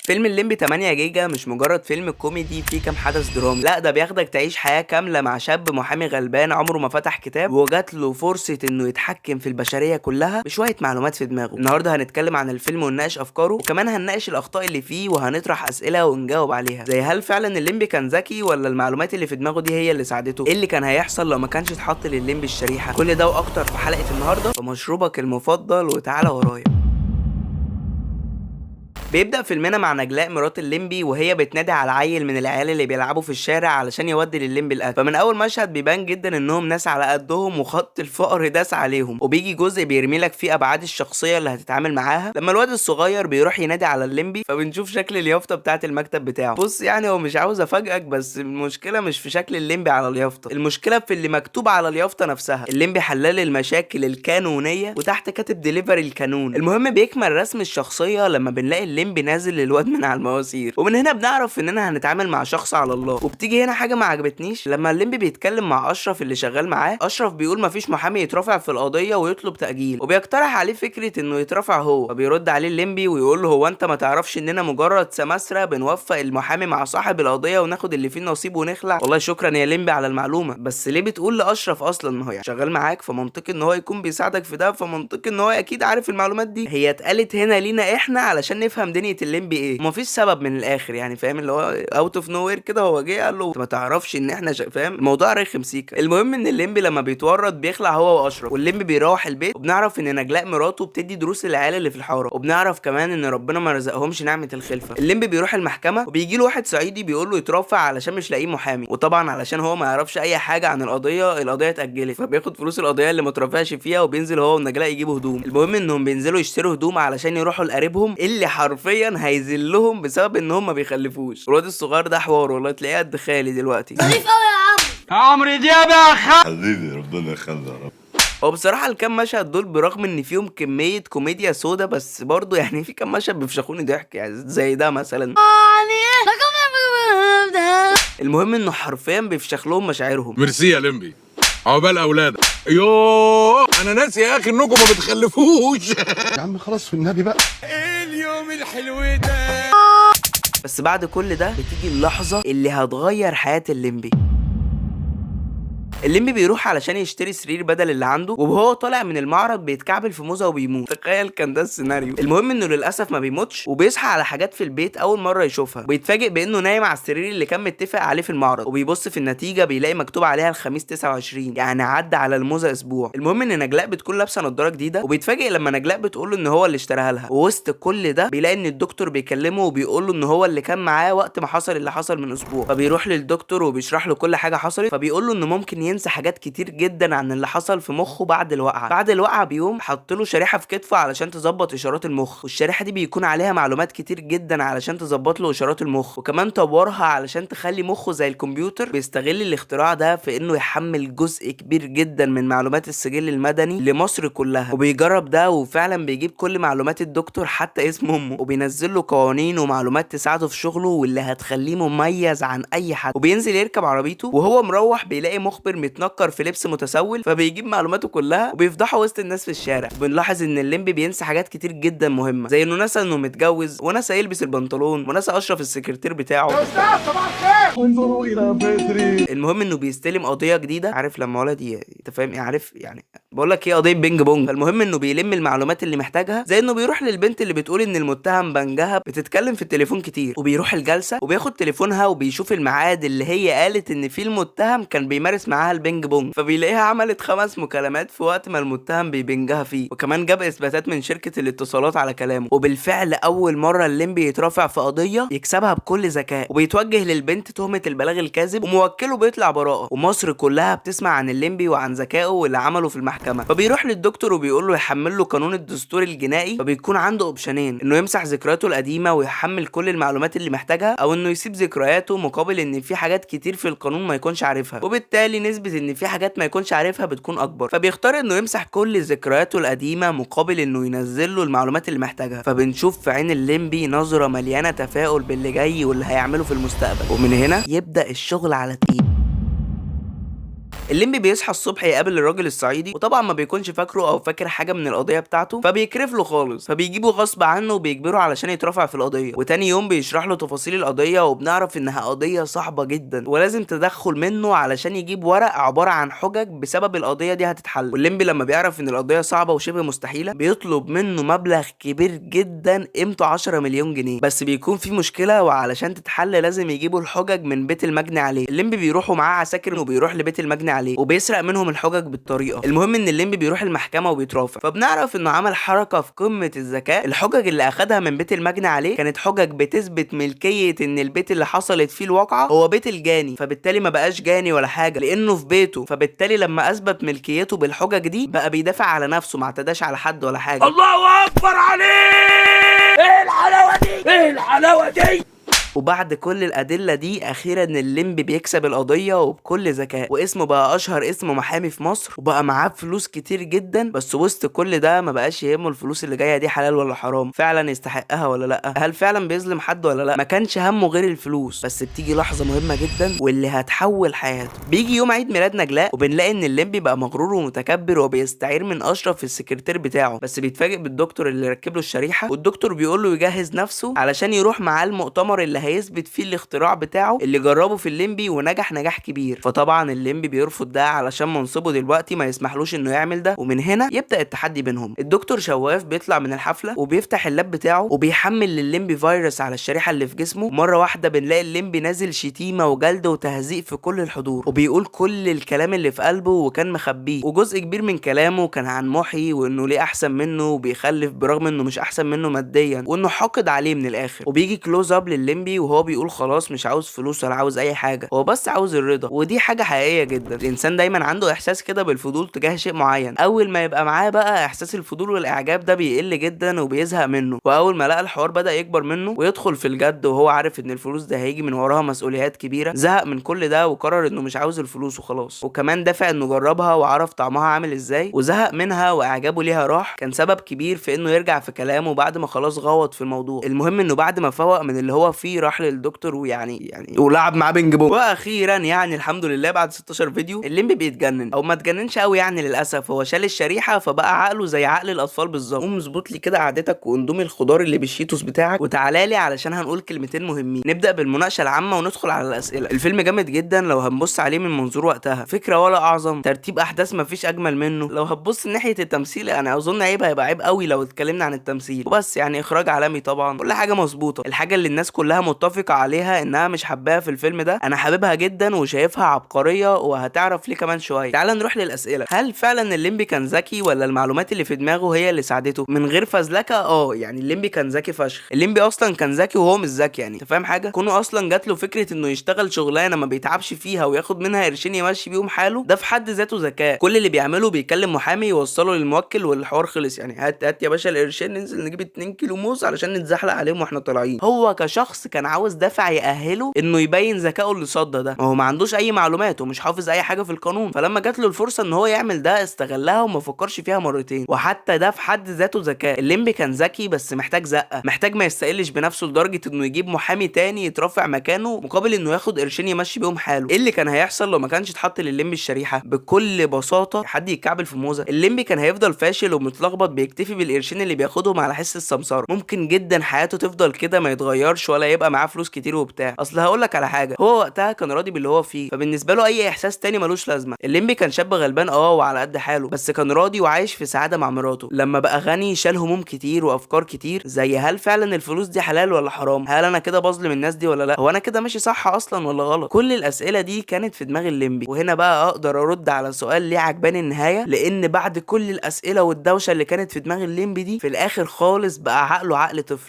فيلم الليمبي 8 جيجا مش مجرد فيلم كوميدي فيه كام حدث درامي، لا ده بياخدك تعيش حياة كاملة مع شاب محامي غلبان عمره ما فتح كتاب وجات له فرصة انه يتحكم في البشرية كلها بشوية معلومات في دماغه. النهارده هنتكلم عن الفيلم ونناقش افكاره، وكمان هنناقش الاخطاء اللي فيه وهنطرح اسئلة ونجاوب عليها، زي هل فعلا الليمبي كان ذكي ولا المعلومات اللي في دماغه دي هي اللي ساعدته؟ ايه اللي كان هيحصل لو ما كانش اتحط للليمبي الشريحة؟ كل ده واكتر في حلقة النهارده ومشروبك المفضل، وتعالى ورايا. بيبدأ فيلمنا مع نجلاء مرات الليمبي وهي بتنادي على عيل من العيال اللي بيلعبوا في الشارع علشان يودي للليمبي الاكل. فمن اول مشهد بيبان جدا انهم ناس على قدهم وخط الفقر داس عليهم، وبيجي جزء بيرمي لك فيه ابعاد الشخصيه اللي هتتعامل معاها لما الواد الصغير بيروح ينادي على الليمبي. فبنشوف شكل اليافطه بتاعه المكتب بتاعه. بص يعني هو مش عاوز افاجئك، بس المشكله مش في شكل الليمبي على اليافطه، المشكله في اللي مكتوب على اليافطه نفسها. الليمبي حلال المشاكل القانونيه وتحت كاتب ديليفري القانون. المهم بيكمل رسم الشخصيه لما بنلاقي الليمبي نازل للواد من على المواسير، ومن هنا بنعرف اننا هنتعامل مع شخص على الله. وبتيجي هنا حاجه ما عجبتنيش لما الليمبي بيتكلم مع اشرف اللي شغال معاه. اشرف بيقول مفيش محامي يترافع في القضيه ويطلب تاجيل، وبيقترح عليه فكره انه يترافع هو. فبيرد عليه الليمبي ويقول له هو انت ما تعرفش اننا مجرد سماسره بنوفق المحامي مع صاحب القضيه وناخد اللي فيه النصيب ونخلع؟ والله شكرا يا ليمبي على المعلومه، بس ليه بتقول لاشرف اصلا؟ ما هو يعني شغال معاك فمنطقي ان هو يكون بيساعدك في ده، فمنطقي ان هو اكيد عارف المعلومات دي. هي اتقالت هنا لينا احنا علشان نفهم دنيا الليمبي ايه، ومفيش سبب من الاخر يعني، فاهم؟ اللي هو اوت اوف نو وير كده هو جه قال له انت ما تعرفش ان احنا فاهم الموضوع رخم سيكا. المهم ان الليمبي لما بيتورط بيخلع هو واشرف، والليمبي بيروح البيت، وبنعرف ان نجلاء مراته بتدي دروس للعيال اللي في الحاره، وبنعرف كمان ان ربنا ما رزقهمش نعمه الخلفه. الليمبي بيروح المحكمه وبيجي له واحد صعيدي بيقول له يترافع علشان مش لاقيه محامي، وطبعا علشان هو ما يعرفش اي حاجه عن القضيه اتاجلت، فبياخد فلوس القضيه اللي ما ترافعش فيها وبينزل هو ونجلاء يجيبوا هدوم. المهم انهم بينزلوا يشتروا هدوم علشان يروحوا لقريبهم اللي حرفيا هيذلهم بسبب ان هم ما بيخلفوش. الواد الصغير ده حوار والله، تلاقيه قد خالي دلوقتي. ظريف قوي يا عمرو دياب يا حبيبي ربنا يخليك يا رب. هو بصراحه الكام مشهد دول برغم ان فيهم كميه كوميديا سودا، بس برضه يعني في كام مشهد بيفشخوني ضحك، يعني زي ده مثلا. المهم انه حرفيا بيفشخ لهم مشاعرهم. ميرسي يا لمبي، عقبال اولادك. يوه انا ناسي يا اخي انكم ما بتخلفوش. يا عم خلاص في النبي بقى. ايه اليوم الحلو ده؟ بس بعد كل ده بتيجي اللحظه اللي هتغير حياه الليمبي. الليمبي بيروح علشان يشتري سرير بدل اللي عنده، وهو طالع من المعرض بيتكعبل في موزه وبيموت. تخيل كان ده السيناريو. المهم انه للاسف ما بيموتش، وبيصحى على حاجات في البيت اول مره يشوفها، وبيتفاجئ بانه نايم على السرير اللي كان متفق عليه في المعرض، وبيبص في النتيجه بيلاقي مكتوب عليها الخميس 29، يعني عدى على الموزه اسبوع. المهم ان نجلاء بتكون لابسه نضاره جديده، وبيتفاجئ لما نجلاء بتقول له ان هو اللي اشتراها لها. ووسط كل ده بيلاقي ان الدكتور بيكلمه وبيقول له ان هو اللي كان معاه وقت ما حصل اللي حصل من اسبوع. فبيروح للدكتور وبيشرح له كل حاجه حصلت، فبيقول له انه ممكن ينسى حاجات كتير جدا عن اللي حصل في مخه بعد الوقعه. بعد الوقعه بيوم حط له شريحه في كتفه علشان تظبط اشارات المخ، والشريحه دي بيكون عليها معلومات كتير جدا علشان تظبط له اشارات المخ، وكمان طورها علشان تخلي مخه زي الكمبيوتر. بيستغل الاختراع ده في انه يحمل جزء كبير جدا من معلومات السجل المدني لمصر كلها، وبيجرب ده وفعلا بيجيب كل معلومات الدكتور حتى اسم امه، وبينزل له قوانين ومعلومات تساعده في شغله واللي هتخليه مميز عن اي حد. وبينزل يركب عربيته وهو مروح بيلاقي مخبر متنكر في لبس متسول، فبيجيب معلوماته كلها وبيفضحه وسط الناس في الشارع. بنلاحظ ان الليمبي بينسى حاجات كتير جدا مهمه، زي انه نسى انه متجوز، ونسى يلبس البنطلون، ونسى اشرف السكرتير بتاعه. انظروا الى بدري. المهم انه بيستلم قضيه جديده، عارف لما ولدي انت فاهم ايه، عارف يعني بقول لك ايه، قضيه بينج بونج. فالمهم انه بيلم المعلومات اللي محتاجها، زي انه بيروح للبنت اللي بتقول ان المتهم بنجها بتتكلم في التليفون كتير، وبيروح الجلسه وبياخد تليفونها وبيشوف الميعاد اللي هي قالت ان فيه المتهم كان بيمارس معاها البينج بونج، فبيلاقيها عملت 5 مكالمات في وقت ما المتهم بيبنجها فيه، وكمان جاب اثباتات من شركه الاتصالات على كلامه. وبالفعل اول مره الليمبي يترافع في قضيه يكسبها بكل ذكاء، وبيتوجه للبنت تهمه البلاغ الكاذب، وموكله بيطلع براءه، ومصر كلها بتسمع عن الليمبي وعن ذكائه واللي عمله في المحكمه. فبيروح للدكتور وبيقول له يحمل له قانون الدستور الجنائي، فبيكون عنده اوبشنين، انه يمسح ذكرياته القديمه ويحمل كل المعلومات اللي محتاجها، او انه يسيب ذكرياته مقابل ان في حاجات كتير في القانون ما يكونش عارفها، وبالتالي نسبه ان في حاجات ما يكونش عارفها بتكون اكبر. فبيختار انه يمسح كل ذكرياته القديمه مقابل انه ينزل له المعلومات اللي محتاجها. فبنشوف في عين الليمبي نظره مليانه تفاؤل باللي جاي واللي هيعمله في المستقبل، ومن هنا يبدا الشغل على تقيل. الليمبي بيصحى الصبح يقابل الراجل الصعيدي، وطبعا ما بيكونش فاكره او فاكر حاجه من القضيه بتاعته، فبيكرف له خالص، فبيجيبه غصب عنه وبيجبره علشان يترافع في القضيه. وتاني يوم بيشرح له تفاصيل القضيه، وبنعرف انها قضيه صعبه جدا ولازم تدخل منه علشان يجيب ورق عباره عن حجج بسبب القضيه دي هتتحل. والليمبي لما بيعرف ان القضيه صعبه وشبه مستحيله بيطلب منه مبلغ كبير جدا قيمته 10 مليون جنيه، بس بيكون في مشكله، وعلشان تتحل لازم يجيبوا الحجج من بيت المجني عليه. الليمبي بيروحوا معاه عساكر وبيروح لبيت المجني عليه وبيسرق منهم الحجج بالطريقه. المهم ان الليمبي بيروح المحكمه وبيترافع، فبنعرف انه عمل حركه في قمه الذكاء. الحجج اللي اخدها من بيت المجني عليه كانت حجج بتثبت ملكيه ان البيت اللي حصلت فيه الواقعه هو بيت الجاني، فبالتالي ما بقاش جاني ولا حاجه لانه في بيته، فبالتالي لما اثبت ملكيته بالحجج دي بقى بيدافع على نفسه، ما اعتداش على حد ولا حاجه. الله اكبر عليك! ايه الحلاوه دي؟ ايه الحلاوه دي؟ وبعد كل الادله دي اخيرا الليمبي بيكسب القضيه وبكل ذكاء، واسمه بقى اشهر اسم محامي في مصر، وبقى معاه فلوس كتير جدا. بس وسط كل ده ما بقاش يهمه الفلوس اللي جايه دي حلال ولا حرام، فعلا يستحقها ولا لا، هل فعلا بيظلم حد ولا لا. ما كانش همه غير الفلوس. بس بتيجي لحظه مهمه جدا واللي هتحول حياته. بيجي يوم عيد ميلاد نجلاء وبنلاقي ان الليمبي بقى مغرور ومتكبر وبيستعير من اشرف السكرتير بتاعه، بس بيتفاجئ بالدكتور اللي ركب له الشريحه، والدكتور بيقول له يجهز نفسه علشان يروح معاه المؤتمر اللي هيثبت فيه الاختراع بتاعه اللي جربه في الليمبي ونجح نجاح كبير. فطبعا الليمبي بيرفض ده علشان منصبه دلوقتي ما يسمحلوش انه يعمل ده، ومن هنا يبدا التحدي بينهم. الدكتور شواف بيطلع من الحفله وبيفتح اللاب بتاعه وبيحمل للليمبي فيروس على الشريحه اللي في جسمه. مره واحده بنلاقي الليمبي نازل شتيمه وجلد وتهزيق في كل الحضور، وبيقول كل الكلام اللي في قلبه وكان مخبيه، وجزء كبير من كلامه كان عن محي وانه ليه احسن منه وبيخلف برغم انه مش احسن منه ماديا، وانه حاقد عليه من الاخر. وبيجي كلوز اب للليمبي وهو بيقول خلاص مش عاوز فلوس ولا عاوز اي حاجه، هو بس عاوز الرضا. ودي حاجه حقيقيه جدا. الانسان دايما عنده احساس كده بالفضول تجاه شيء معين، اول ما يبقى معاه بقى احساس الفضول والاعجاب ده بيقل جدا وبيزهق منه. واول ما لقى الحوار بدا يكبر منه ويدخل في الجد وهو عارف ان الفلوس ده هيجي من وراها مسؤوليات كبيره، زهق من كل ده وقرر انه مش عاوز الفلوس وخلاص. وكمان دافع انه جربها وعرف طعمها عامل ازاي وزهق منها واعجابه ليها راح، كان سبب كبير في انه يرجع في كلامه بعد ما خلاص غوط في الموضوع. المهم انه بعد ما فوق من اللي هو فيه راح للدكتور ويعني ولعب معاه بينج بونج. واخيرا يعني الحمد لله بعد 16 فيديو الليمبي بيتجنن، او ما اتجننش قوي يعني للاسف، هو شال الشريحه فبقى عقله زي عقل الاطفال بالظبط. قوم اظبط لي كده قعدتك واندومي الخضار اللي بالشيتوس بتاعك وتعالى لي علشان هنقول كلمتين مهمين. نبدا بالمناقشه العامه وندخل على الاسئله. الفيلم جامد جدا لو هنبص عليه من منظور وقتها، فكره ولا اعظم، ترتيب احداث مفيش اجمل منه. لو هتبص ناحيه التمثيل انا اظن هيبقى عيب قوي لو اتكلمنا عن التمثيل وبس، يعني اخراج عالمي طبعا، كل حاجه مظبوطه. الحاجه اللي الناس كلها متفقه عليها انها مش حباها في الفيلم ده انا حاببها جدا وشايفها عبقريه، وهتعرف ليه كمان شويه. تعال نروح للاسئله. هل فعلا الليمبي كان ذكي ولا المعلومات اللي في دماغه هي اللي ساعدته من غير فزلكه؟ يعني الليمبي كان ذكي فشخ. الليمبي اصلا كان ذكي وهو مش ذكي، يعني انت فاهم حاجه؟ كونه اصلا جات له فكره انه يشتغل شغلانه ما بيتعبش فيها وياخد منها قرشين يمشي بيهم حاله، ده في حد ذاته ذكاء. كل اللي بيعمله بيكلم محامي يوصله للموكل والحوار خلص. يعني هات يا باشا القرشين ننزل نجيب 2 كيلو موز علشان نتزحلق عليهم واحنا طالعين. هو كشخص كان عاوز دافع يأهله انه يبين ذكائه اللي صدى ده، ما هو ما عندوش اي معلومات ومش حافظ اي حاجه في القانون، فلما جات له الفرصه ان هو يعمل ده استغلها وما فكرش فيها مرتين. وحتى ده في حد ذاته ذكاء. الليمبي كان ذكي بس محتاج زقه، محتاج ما يستقلش بنفسه لدرجه انه يجيب محامي تاني يترفع مكانه مقابل انه ياخد قرشين يمشي بيهم حاله. ايه اللي كان هيحصل لو ما كانش اتحط للليمبي الشريحه؟ بكل بساطه حد يتكعبل في موزه. الليمبي كان هيفضل فاشل ومتلخبط بيكتفي بالقرشين اللي بياخدهم على حس السمسار. ممكن جدا حياته تفضل كده ما يتغيرش ولا يبقى معاه فلوس كتير وبتاع. اصل هقول لك على حاجه، هو وقتها كان راضي باللي هو فيه، فبالنسبه له اي احساس تاني ملوش لازمه. الليمبي كان شاب غلبان وعلى قد حاله، بس كان راضي وعايش في سعاده مع مراته. لما بقى غني شال هموم كتير وافكار كتير، زي هل فعلا الفلوس دي حلال ولا حرام؟ هل انا كده بظلم الناس دي ولا لا؟ هو انا كده ماشي صح اصلا ولا غلط؟ كل الاسئله دي كانت في دماغ الليمبي. وهنا بقى اقدر ارد على سؤال ليه عجباني النهايه، لان بعد كل الاسئله والدوشه اللي كانت في دماغ الليمبي دي في الاخر خالص بقى عقله عقل طفل.